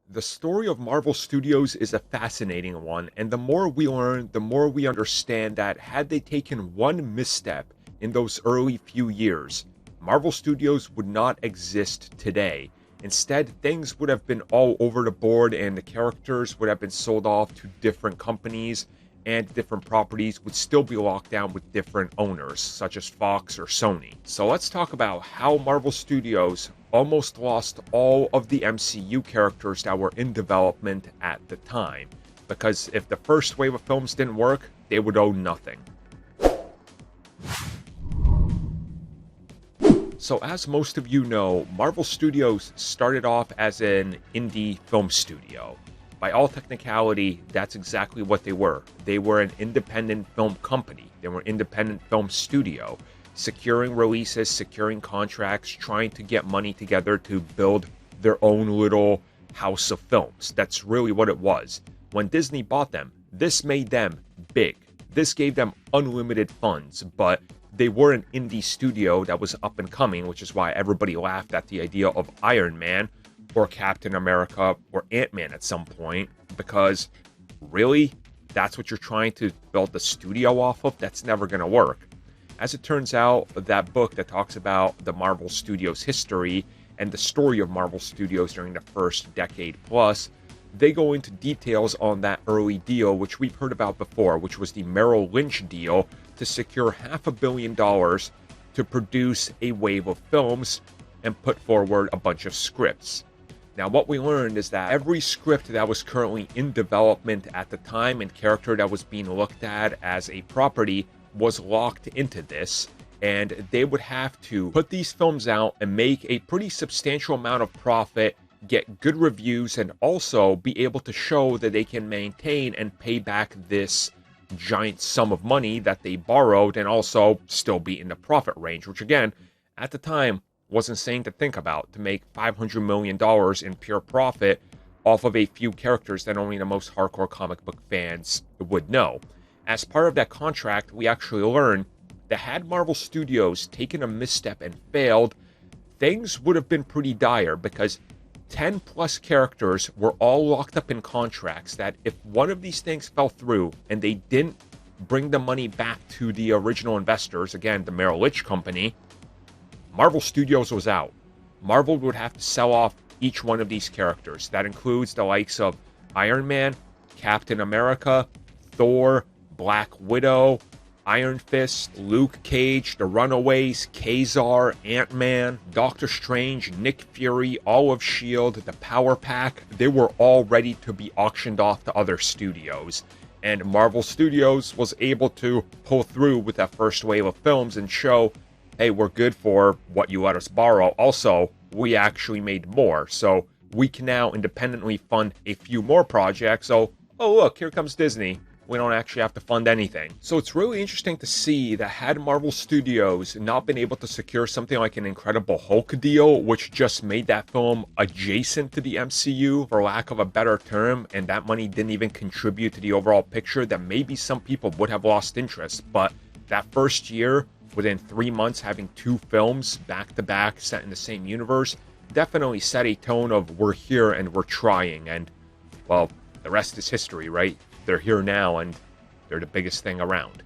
The story of Marvel Studios is a fascinating one, and the more we learn, the more we understand that had they taken one misstep in those early few years, Marvel Studios would not exist today. Instead, things would have been all over the board and the characters would have been sold off to different companies, and different properties would still be locked down with different owners, such as Fox or Sony. So let's talk about how Marvel Studios almost lost all of the MCU characters that were in development at the time. Because if the first wave of films didn't work, they would owe nothing. So as most of you know, Marvel Studios started off as an indie film studio. By all technicality, that's exactly what they were. They were an independent film company. They were an independent film studio, securing releases, securing contracts, trying to get money together to build their own little house of films. That's really what it was. When Disney bought them, this made them big. This gave them unlimited funds, but they were an indie studio that was up and coming, which is why everybody laughed at the idea of Iron Man or Captain America or Ant-Man at some point, because really, that's what you're trying to build the studio off of? That's never going to work. As it turns out, that book that talks about the Marvel Studios history and the story of Marvel Studios during the first decade plus, they go into details on that early deal, which we've heard about before, which was the Merrill Lynch deal to secure $500 million to produce a wave of films and put forward a bunch of scripts. Now, what we learned is that every script that was currently in development at the time and character that was being looked at as a property was locked into this, and they would have to put these films out and make a pretty substantial amount of profit, get good reviews, and also be able to show that they can maintain and pay back this giant sum of money that they borrowed and also still be in the profit range, which again, at the time, was insane to think about, to make $500 million in pure profit off of a few characters that only the most hardcore comic book fans would know. As part of that contract, we actually learned that had Marvel Studios taken a misstep and failed, things would have been pretty dire, because 10 plus characters were all locked up in contracts that if one of these things fell through and they didn't bring the money back to the original investors, again, the Merrill Lynch company, Marvel Studios was out. Marvel would have to sell off each one of these characters. That includes the likes of Iron Man, Captain America, Thor, Black Widow, Iron Fist, Luke Cage, The Runaways, Kazar, Ant-Man, Doctor Strange, Nick Fury, all of S.H.I.E.L.D., the Power Pack. They were all ready to be auctioned off to other studios. And Marvel Studios was able to pull through with that first wave of films and show, hey, we're good for what you let us borrow. Also, we actually made more, so we can now independently fund a few more projects. So, oh look, here comes Disney. We don't actually have to fund anything. So it's really interesting to see that had Marvel Studios not been able to secure something like an Incredible Hulk deal, which just made that film adjacent to the MCU, for lack of a better term, and that money didn't even contribute to the overall picture, that maybe some people would have lost interest. But that first year, within 3 months, having 2 films back-to-back set in the same universe, definitely set a tone of we're here and we're trying. And, well, the rest is history, right? They're here now and they're the biggest thing around.